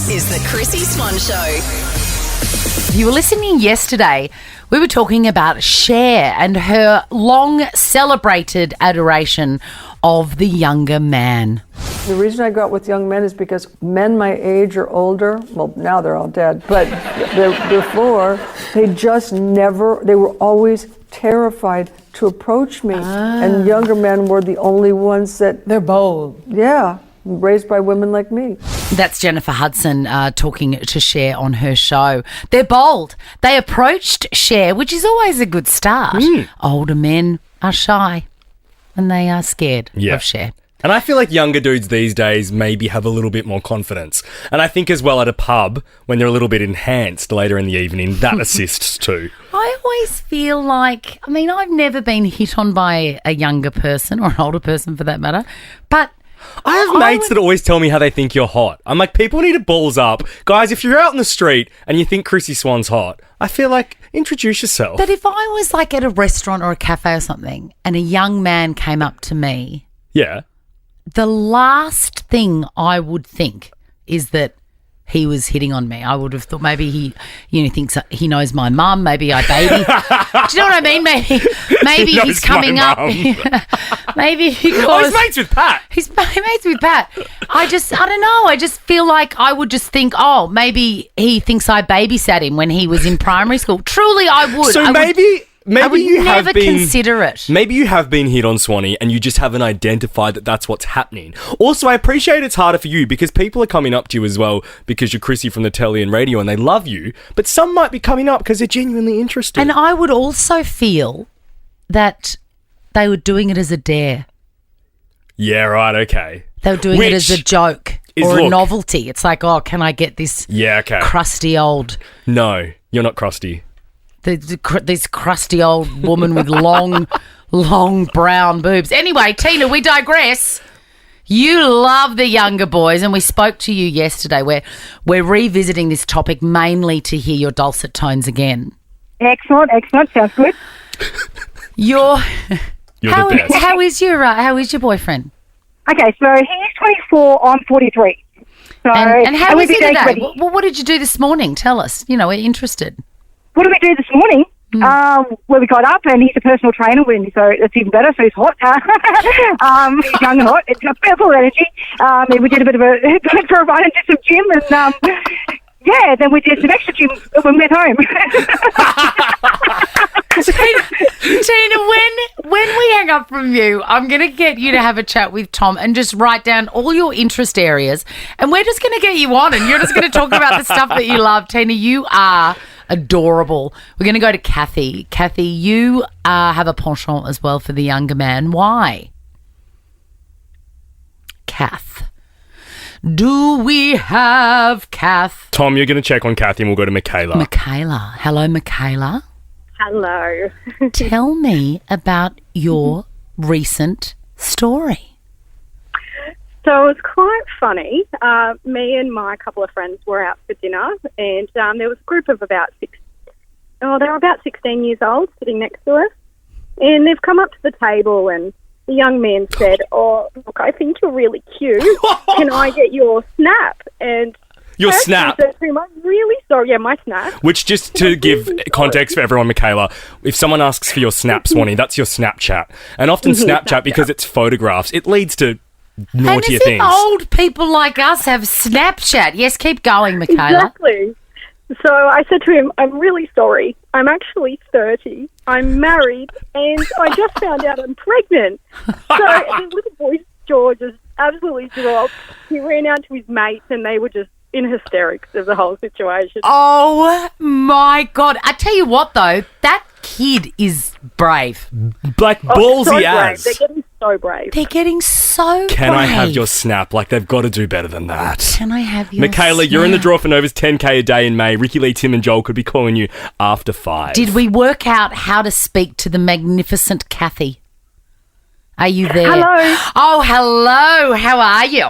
This is the Chrissie Swan Show. If you were listening yesterday, we were talking about Cher and her long celebrated adoration of the younger man. The reason I go out with young men is because men my age or older, well, now they're all dead, but before, they just never, they were always terrified to approach me. And younger men were the only ones that... They're bold. Yeah, raised by women like me. That's Jennifer Hudson talking to Cher on her show. They're bold. They approached Cher, which is always a good start. Older men are shy and they are scared of Cher. And I feel like younger dudes these days maybe have a little bit more confidence. And I think as well at a pub, when they're a little bit enhanced later in the evening, that assists too. I always feel like, I mean, I've never been hit on by a younger person or an older person for that matter, but I have mates that always tell me how they think you're hot. I'm like, people need to balls up. Guys, if you're out in the street and you think Chrissie Swan's hot, I feel like introduce yourself. But if I was like at a restaurant or a cafe or something and a young man came up to me, yeah, the last thing I would think is that he was hitting on me. I would have thought maybe he, thinks he knows my mum. Maybe I baby. Do you know what I mean? Maybe he's coming up. Maybe because he's mates with Pat. He's mates with Pat. I don't know. I just feel like I would just think, oh, maybe he thinks I babysat him when he was in primary school. Truly, I would. So maybe I would you never have been, consider it. Maybe you have been hit on, Swanee, and you just haven't identified that that's what's happening. Also, I appreciate it's harder for you because people are coming up to you as well because you're Chrissie from the telly and radio and they love you, but some might be coming up because they're genuinely interested. And I would also feel that they were doing it as a dare. Yeah, right, okay. They were doing it as a joke or a novelty. It's like, oh, can I get this crusty old... No, you're not crusty. This crusty old woman with long brown boobs. Anyway, Tina, we digress. You love the younger boys, and we spoke to you yesterday. We're revisiting this topic mainly to hear your dulcet tones again. Excellent. Sounds good. You're the best. How is your boyfriend? Okay, so he's 24, I'm 43. So, and how is he today? Ready. Well, what did you do this morning? Tell us. We're interested. What did we do this morning? Well, we got up and he's a personal trainer, so it's even better. So he's hot. He's young and hot. It's got full energy. And we did a bit of a went for a run and did some gym, and then we did some extra gym when we went home. Tina, when we hang up from you, I'm going to get you to have a chat with Tom and just write down all your interest areas, and we're just going to get you on and you're just going to talk about the stuff that you love. Tina, you are adorable. We're going to go to Kathy. Kathy, you have a penchant as well for the younger man. Why? Kath. Do we have Kath? Tom, you're going to check on Kathy and we'll go to Michaela. Michaela. Hello, Michaela. Hello. Tell me about your recent story. So it was quite funny. Me and my couple of friends were out for dinner, and there was a group of about they were about 16 years old sitting next to us. And they've come up to the table and the young man said, "Oh, look, I think you're really cute. Can I get your snap?" And your snap? Said to him, "I'm really sorry." Yeah, my snap. Which, just to give context for everyone, Michaela, if someone asks for your snap, Swanee, that's your Snapchat. And often Snapchat, because it's photographs, it leads to naughtier things. And old people like us have Snapchat. Yes, keep going, Michaela. Exactly. So I said to him, "I'm really sorry. I'm actually 30. I'm married, and I just found out I'm pregnant." So the little boy's jaw just absolutely dropped. He ran out to his mates, and they were just in hysterics of the whole situation. Oh, my God. I tell you what, though, that kid is brave. Like ballsy so as. They're getting so brave. They're getting so brave. Can I have your snap? Like, they've got to do better than that. Can I have your Michaela, snap? you're in the draw for Nova's 10K a day in May. Ricky Lee, Tim and Joel could be calling you after 5. Did we work out how to speak to the magnificent Kathy? Are you there? Hello. Oh, hello. How are you?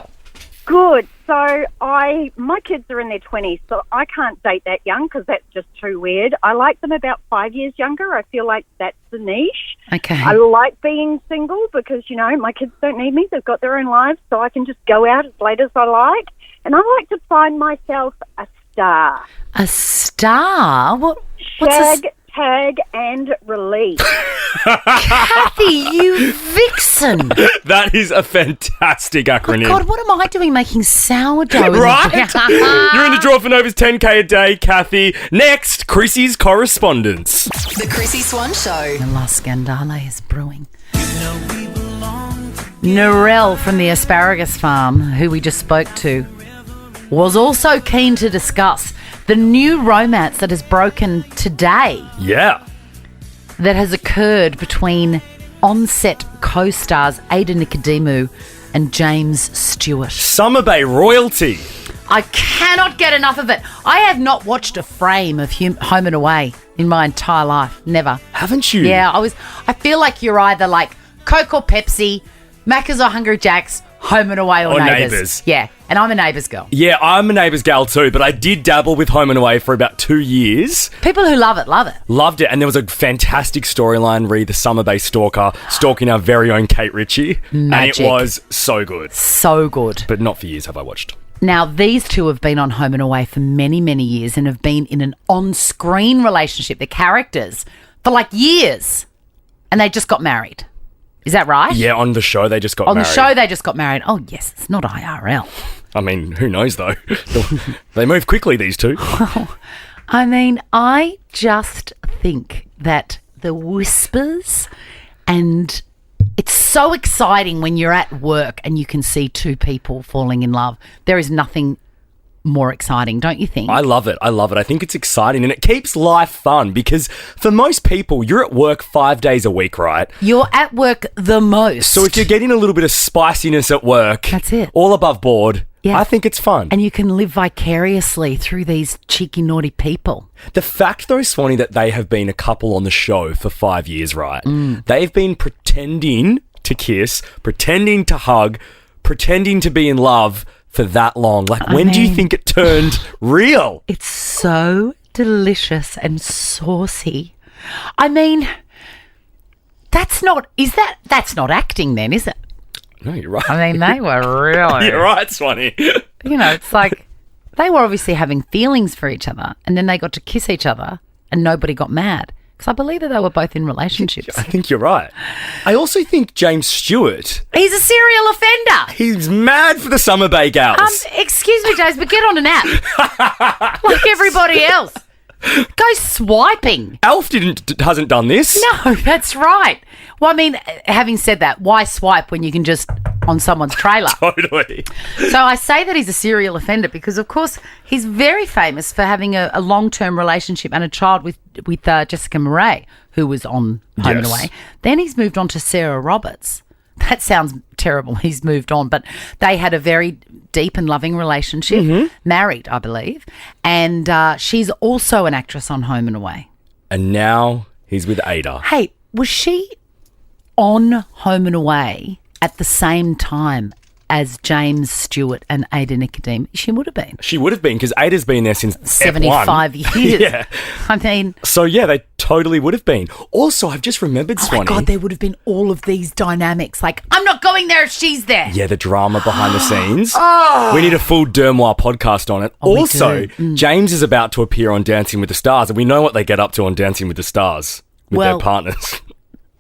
Good. So my kids are in their 20s, so I can't date that young because that's just too weird. I like them about 5 years younger. I feel like that's the niche. Okay. I like being single because, my kids don't need me. They've got their own lives, so I can just go out as late as I like. And I like to find myself a star. A star? What's Shag, tag, and release. Kathy, you vixen. That is a fantastic acronym. God, what am I doing making sourdough? Right? You're in the draw for Nova's 10K a day, Kathy. Next, Chrissie's correspondence. The Chrissy Swan Show. La Scandale is brewing. Narelle from the asparagus farm, who we just spoke to, was also keen to discuss the new romance that has broken today. Yeah. That has occurred between on-set co-stars Ada Nicodemu and James Stewart. Summer Bay royalty. I cannot get enough of it. I have not watched a frame of Home and Away in my entire life. Never. Haven't you? Yeah, I feel like you're either like Coke or Pepsi, Macca's or Hungry Jack's, Home and Away or Neighbours. Yeah, and I'm a Neighbours girl. Yeah, I'm a Neighbours gal too, but I did dabble with Home and Away for about 2 years. People who love it, love it. Loved it, and there was a fantastic storyline, re the Summer Bay stalker, stalking our very own Kate Ritchie. Magic. And it was so good. So good. But not for years have I watched. Now, these two have been on Home and Away for many, many years and have been in an on-screen relationship, the characters, for like years. And they just got married. Is that right? Yeah, on the show they just got married. On the show they just got married. Oh, yes, it's not IRL. I mean, who knows though? They move quickly, these two. I mean, I just think that the whispers, and it's so exciting when you're at work and you can see two people falling in love. There is nothing more exciting, don't you think? I love it. I think it's exciting and it keeps life fun because for most people, you're at work 5 days a week, right? You're at work the most. So if you're getting a little bit of spiciness at work, that's it. All above board, yeah. I think it's fun. And you can live vicariously through these cheeky, naughty people. The fact, though, Swanee, that they have been a couple on the show for 5 years, right? They've been pretending to kiss, pretending to hug, pretending to be in love for that long. Like, when do you think it turned real? It's so delicious and saucy. I mean, that's not acting then, is it? No, you're right. I mean, they were really... You're right, Swanee. It's like they were obviously having feelings for each other and then they got to kiss each other and nobody got mad. Because I believe that they were both in relationships. I think you're right. I also think James Stewart... He's a serial offender. He's mad for the Summer Bay gals. Excuse me, James, but get on an app. Like everybody else. Go swiping. Alf hasn't done this. No, that's right. Well, I mean, having said that, why swipe when you can just on someone's trailer? Totally. So I say that he's a serial offender because, of course, he's very famous for having a long-term relationship and a child with Jessica Murray, who was on Home and Away. Then he's moved on to Sarah Roberts. That sounds terrible. He's moved on, but they had a very deep and loving relationship, married, I believe, and she's also an actress on Home and Away. And now he's with Ada. Hey, was she on Home and Away at the same time as James Stewart and Ada Nicodemu? She would have been. She would have been because Ada's been there since 75 F1. years. Yeah. I mean... So, yeah, they totally would have been. Also, I've just remembered, Swanee. Oh, my God, there would have been all of these dynamics. Like, I'm not going there if she's there. Yeah, the drama behind the scenes. We need a full Dermoir podcast on it. Oh, also, James is about to appear on Dancing with the Stars, and we know what they get up to on Dancing with the Stars with their partners.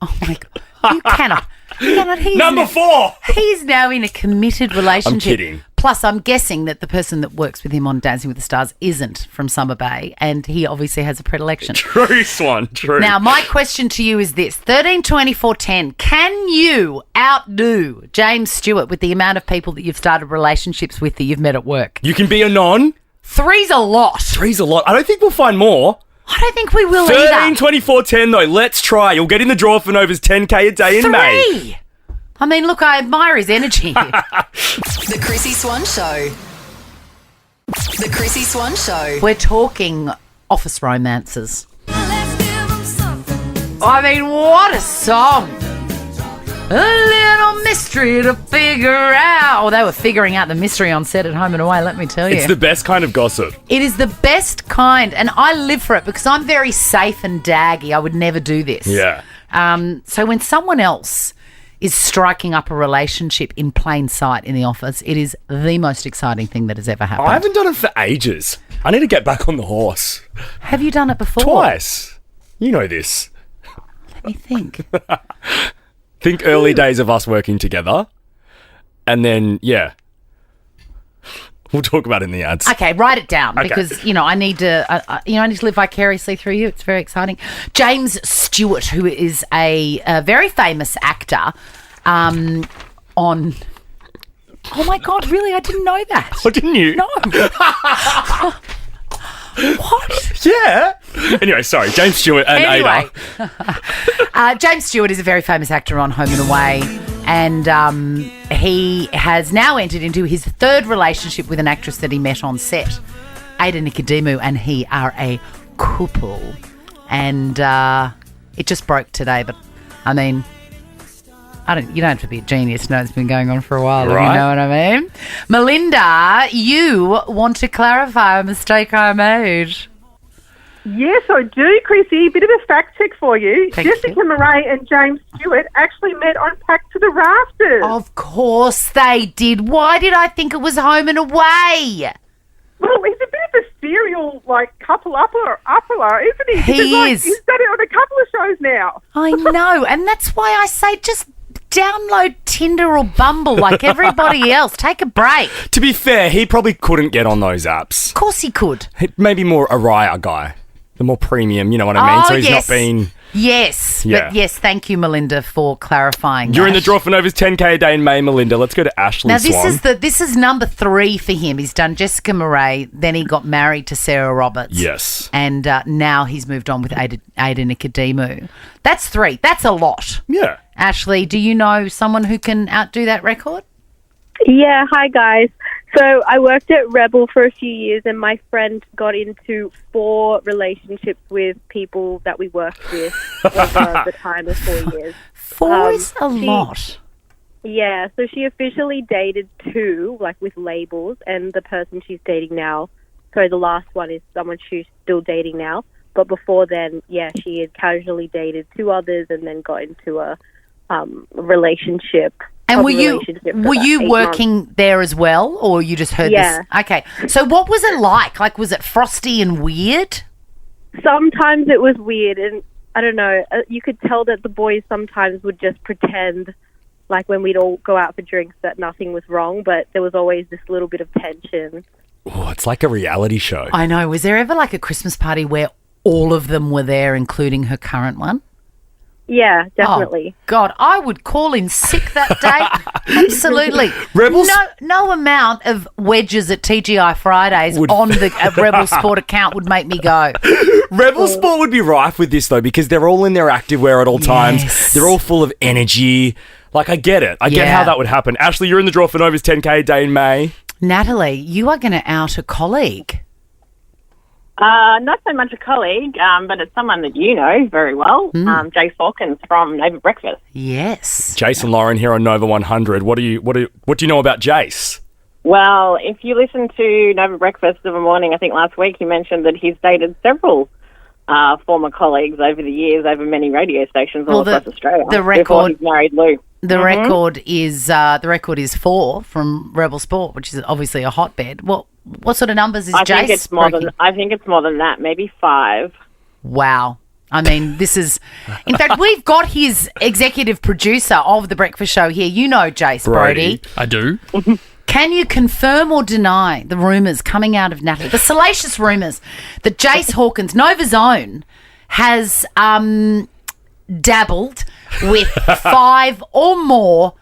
Oh, my God. You cannot. Number 4. He's now in a committed relationship. I'm kidding. Plus, I'm guessing that the person that works with him on Dancing with the Stars isn't from Summer Bay, and he obviously has a predilection. True, Swan, true. Now, my question to you is this. 13, 24, 10. Can you outdo James Stewart with the amount of people that you've started relationships with that you've met at work? You can be a non. 3's a lot. 3's a lot. I don't think we'll find more. I don't think we will 13, either. 24, 10 though. Let's try. You'll get in the draw for Nova's 10K a day in May. 3! I mean, look, I admire his energy. The Chrissy Swan Show. The Chrissy Swan Show. We're talking office romances. I mean, what a song. A little mystery to figure out. Oh, they were figuring out the mystery on set at Home and Away, let me tell you. It's the best kind of gossip. It is the best kind, and I live for it because I'm very safe and daggy. I would never do this. Yeah. So when someone else is striking up a relationship in plain sight in the office, it is the most exciting thing that has ever happened. I haven't done it for ages. I need to get back on the horse. Have you done it before? Twice. You know this. Let me think. Think early days of us working together. And then, yeah. We'll talk about it in the ads. Okay, write it down Okay. because I need to. I need to live vicariously through you. It's very exciting. James Stewart, who is a very famous actor, on. Oh my God! Really, I didn't know that. Oh, didn't you? No. What? Yeah. Anyway, sorry. James Stewart and Anyway, Ada. James Stewart is a very famous actor on Home and Away, and he has now entered into his third relationship with an actress that he met on set. Ada Nicodemu and he are a couple, and it just broke today. But I mean, you don't have to be a genius to know it's been going on for a while, if you Right. know what I mean. Melinda, you want to clarify a mistake I made. Yes, I do, Chrissy. Bit of a fact check for you. Thank Jessica you. Murray and James Stewart actually met on Packed to the Rafters. Of course they did. Why did I think it was Home and Away? Well, he's a bit of a serial, couple upper, isn't he? He Because, is. He's done it on a couple of shows now. I know, and that's why I say just download Tinder or Bumble like everybody else. Take a break. To be fair, he probably couldn't get on those apps. Of course he could. Maybe more a Raya guy. The more premium, you know what I mean? Oh, So he's yes. not been... Yes, Yeah. but yes, thank you, Melinda, for clarifying. You're in the that. draw for Nova's 10K a day in May, Melinda. Let's go to Ashley Now this Swan. this is number 3 for him. He's done Jessica Murray, then he got married to Sarah Roberts. Yes. And now he's moved on with Ada Nicodemu. That's 3. That's a lot. Yeah. Ashley, do you know someone who can outdo that record? Yeah, hi guys. So I worked at Rebel for a few years and my friend got into 4 relationships with people that we worked with over the time of 4 years. 4 is a she- lot. Yeah, so she officially dated 2, with labels, and the person she's dating now, so the last one is someone she's still dating now. But before then, yeah, she had casually dated 2 others and then got into a relationship. And a were you relationship for about 8 months. working there as well, or you just heard Yeah. this? Okay. So what was it like? Was it frosty and weird? Sometimes it was weird, and I don't know, you could tell that the boys sometimes would just pretend, when we'd all go out for drinks, that nothing was wrong, but there was always this little bit of tension. Oh, it's like a reality show. I know. Was there ever a Christmas party where all of them were there, including her current one? Yeah, definitely. Oh, God, I would call in sick that day. Absolutely. Rebels- No amount of wedges at TGI Fridays on the Rebel Sport account would make me go. Rebel Sport would be rife with this, though, because they're all in their activewear at all times. They're all full of energy. I get it. I get how that would happen. Ashley, you're in the draw for Nova's 10K a day in May. Natalie, you are going to out a colleague. Not so much a colleague, but it's someone that you know very well, Jace Hawkins from Nova Breakfast. Yes. Jason Lauren here on Nova 100. What do you know about Jace? Well, if you listen to Nova Breakfast in the morning, I think last week he mentioned that he's dated several former colleagues over the years, over many radio stations all across Australia. The record, before he's married Lou. The record is 4 from Rebel Sport, which is obviously a hotbed. What sort of numbers is Jace? I think it's more than that, maybe 5. Wow. I mean, this is... In fact, we've got his executive producer of The Breakfast Show here. You know Jace Brody. I do. Can you confirm or deny the rumours coming out of Natalie, the salacious rumours that Jace Hawkins, Nova's own, has dabbled with 5 or more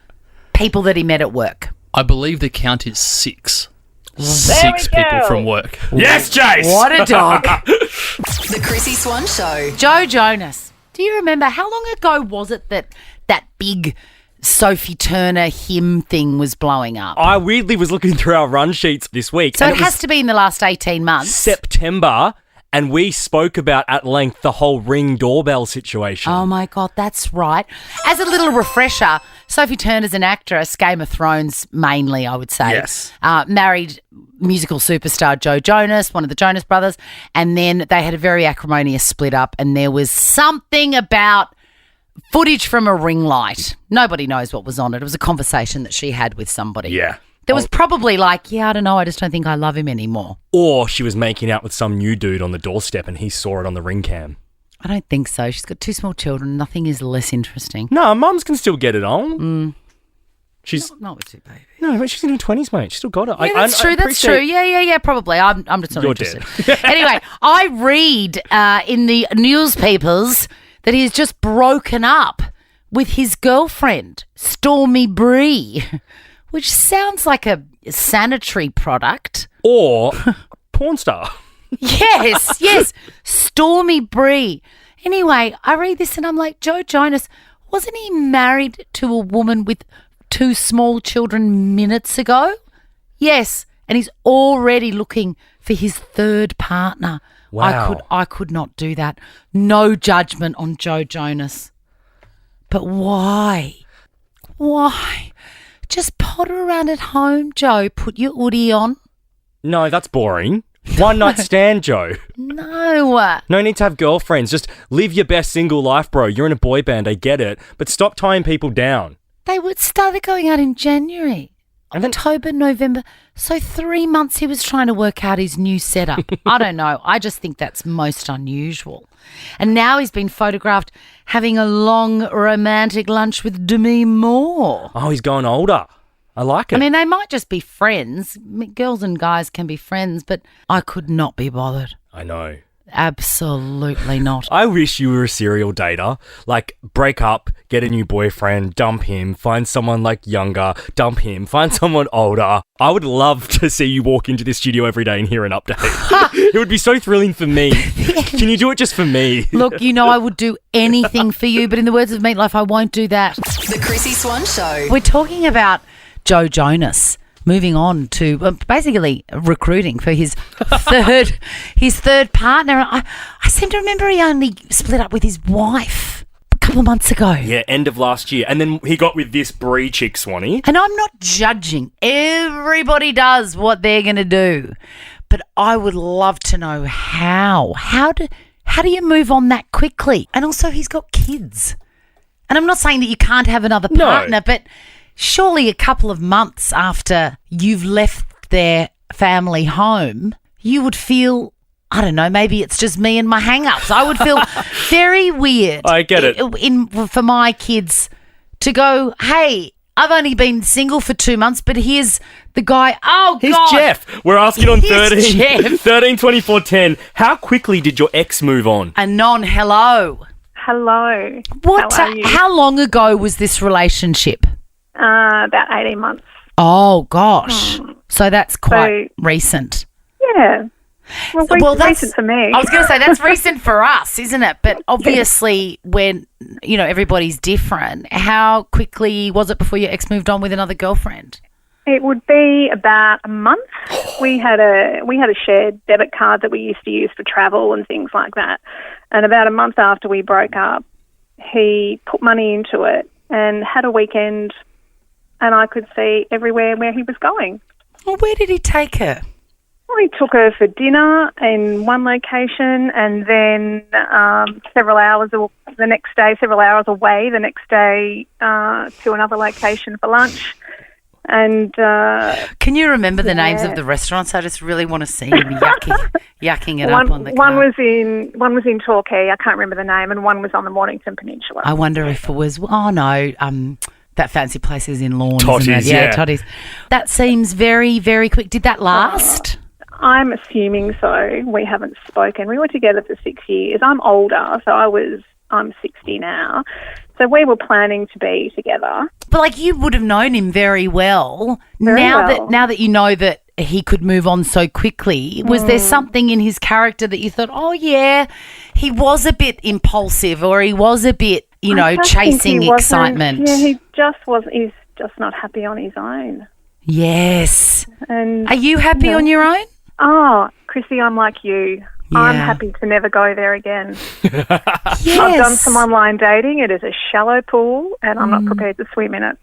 people that he met at work? I believe the count is 6. There 6 we people go. from work. Yes, Jace! What a dog. The Chrissy Swan Show. Joe Jonas, do you remember how long ago was it that big Sophie Turner hymn thing was blowing up? I weirdly was looking through our run sheets this week. So and it has to be in the last 18 months. September, And we spoke about at length the whole Ring doorbell situation. Oh, my God, that's right. As a little refresher, Sophie Turner's an actress, Game of Thrones mainly, I would say. Yes. Married musical superstar Joe Jonas, one of the Jonas brothers, and then they had a very acrimonious split up, and there was something about footage from a ring light. Nobody knows what was on it. It was a conversation that she had with somebody. Yeah. There was probably like, I don't know, I just don't think I love him anymore. Or she was making out with some new dude on the doorstep and he saw it on the ring cam. I don't think so. She's got 2 small children. Nothing is less interesting. No, mums can still get it on. She's not with 2 babies. No, but she's in her 20s, mate. She's still got it. Yeah, that's true. That's true. Yeah, probably. I'm just not You're interested. dead. Anyway, I read in the newspapers that he's just broken up with his girlfriend, Stormy Bree, which sounds like a sanitary product. Or porn star. Yes. Stormy Bree. Anyway, I read this and I'm like, Joe Jonas, wasn't he married to a woman with 2 small children minutes ago? Yes. And he's already looking for his 3rd partner. Wow. I could not do that. No judgment on Joe Jonas. But why? Why? Just potter around at home, Joe. Put your hoodie on. No, that's boring. One night stand, Joe. No. No need to have girlfriends. Just live your best single life, bro. You're in a boy band, I get it. But stop tying people down. They would started going out in January. And then, October, November. So 3 months he was trying to work out his new setup. I don't know. I just think that's most unusual. And now he's been photographed having a long romantic lunch with Demi Moore. oh, he's going older. I like it. I mean, they might just be friends. Girls and guys can be friends, but I could not be bothered. I know. Absolutely not. I wish you were a serial dater. Like, break up, get a new boyfriend, dump him, find someone like younger, dump him, find someone older. I would love to see you walk into this studio every day and hear an update. It would be so thrilling for me. Can you do it just for me? Look, I would do anything for you, but in the words of Meatloaf, I won't do that. The Chrissie Swan Show. We're talking about Joe Jonas. Moving on to basically recruiting for his third partner. I seem to remember he only split up with his wife a couple of months ago. Yeah, end of last year. And then he got with this Brie chick, Swanee. And I'm not judging. Everybody does what they're going to do. But I would love to know how. How do you move on that quickly? And also, he's got kids. And I'm not saying that you can't have another partner, but surely a couple of months after you've left their family home, you would feel, I don't know, maybe it's just me and my hang-ups. I would feel very weird. I get it. For my kids to go, hey, I've only been single for 2 months, but here's the guy. Oh, Here's God. Jeff. We're asking on Here's Jeff. 13 24 10. How quickly did your ex move on? Anon, hello. Hello. What? How are you? How long ago was this relationship? About 18 months. Oh, gosh. So that's quite recent. Yeah. Well, that's recent for me. I was going to say that's recent for us, isn't it? But obviously, when everybody's different, how quickly was it before your ex moved on with another girlfriend? It would be about a month. We had a shared debit card that we used to use for travel and things like that. And about a month after we broke up, he put money into it and had a weekend, and I could see everywhere where he was going. Well, where did he take her? Well, he took her for dinner in one location, and then several hours away the next day to another location for lunch. And can you remember the names of the restaurants? I just really want to see him yucking it up on the one card. one was in Torquay. I can't remember the name, and one was on the Mornington Peninsula. I wonder if it was. Oh no, that fancy place is in Lorne. Totties, isn't it? yeah. Totties. That seems very, very quick. Did that last? I'm assuming so. We haven't spoken. We were together for 6 years. I'm older, so I'm 60 now. So we were planning to be together. But you would have known him very well. Very now well. that you know that he could move on so quickly, was there something in his character that you thought, oh yeah, he was a bit impulsive, or he was a bit, I just chasing think he excitement? Yeah, he's just not happy on his own. Yes. And are you happy on your own? Oh, Chrissie, I'm like you. I'm happy to never go there again. Yes. I've done some online dating. It is a shallow pool, and I'm not prepared to swim in it.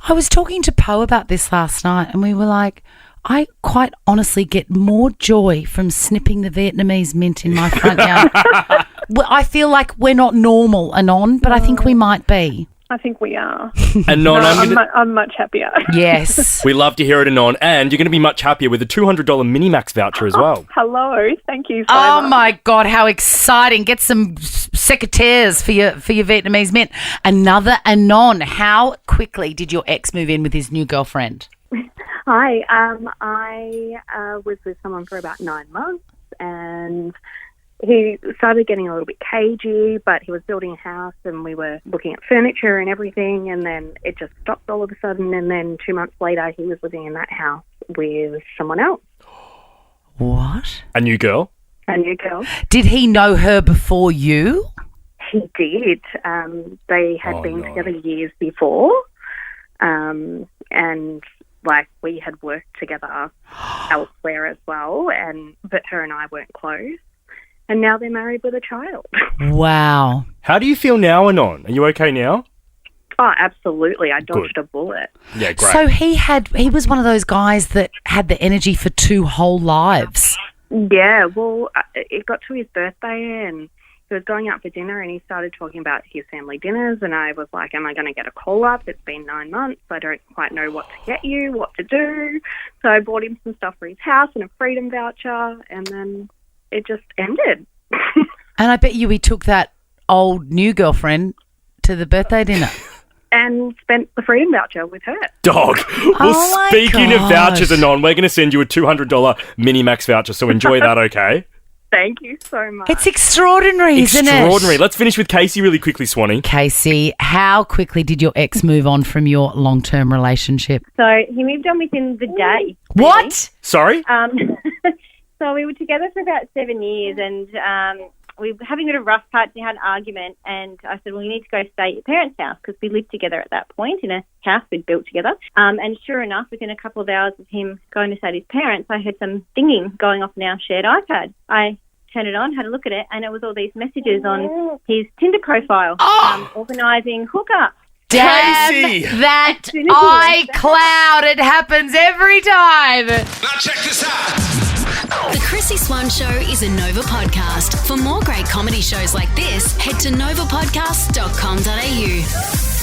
I was talking to Poe about this last night, and we were like, I quite honestly get more joy from snipping the Vietnamese mint in my front yard. Well, I feel like we're not normal, Anon, but I think we might be. I think we are. Anon, I'm much happier. Yes. We love to hear it, Anon, and you're going to be much happier with a $200 Minimax voucher as well. Hello, thank you so Oh much. my God, how exciting. Get some secretaires for your Vietnamese mint. Another Anon. How quickly did your ex move in with his new girlfriend? Hi, I was with someone for about 9 months, and he started getting a little bit cagey, but he was building a house and we were looking at furniture and everything, and then it just stopped all of a sudden, and then 2 months later he was living in that house with someone else. What? A new girl? A new girl. Did he know her before you? He did. They had been together years before, and like we had worked together elsewhere as well, but her and I weren't close. And now they're married with a child. Wow. How do you feel now, Anon? Are you okay now? Oh, absolutely. I dodged a bullet. Yeah, great. So he was one of those guys that had the energy for 2 whole lives. Yeah, well, it got to his birthday and he was going out for dinner and he started talking about his family dinners, and I was like, am I going to get a call-up? It's been 9 months. I don't quite know what to get you, what to do. So I bought him some stuff for his house and a freedom voucher, and then it just ended. And I bet you he took that old new girlfriend to the birthday dinner. And spent the freedom voucher with her. Dog. Well, my speaking of gosh. vouchers, Anon, we're going to send you a $200 Minimax voucher, so enjoy that, okay? Thank you so much. It's extraordinary, isn't it? Extraordinary. Let's finish with Casey really quickly, Swanee. Casey, how quickly did your ex move on from your long-term relationship? So he moved on within the day. What? Sorry? So we were together for about 7 years, and we were having a bit of a rough patch. We had an argument, and I said, well, you need to go stay at your parents' house, because we lived together at that point in a house we'd built together. And sure enough, within a couple of hours of him going to stay at his parents, I heard some dinging going off in our shared iPad. I turned it on, had a look at it, and it was all these messages on his Tinder profile, organising hookups. Damn that iCloud. It happens every time. Now check this out. The Chrissie Swan Show is a Nova podcast. For more great comedy shows like this, head to novapodcast.com.au.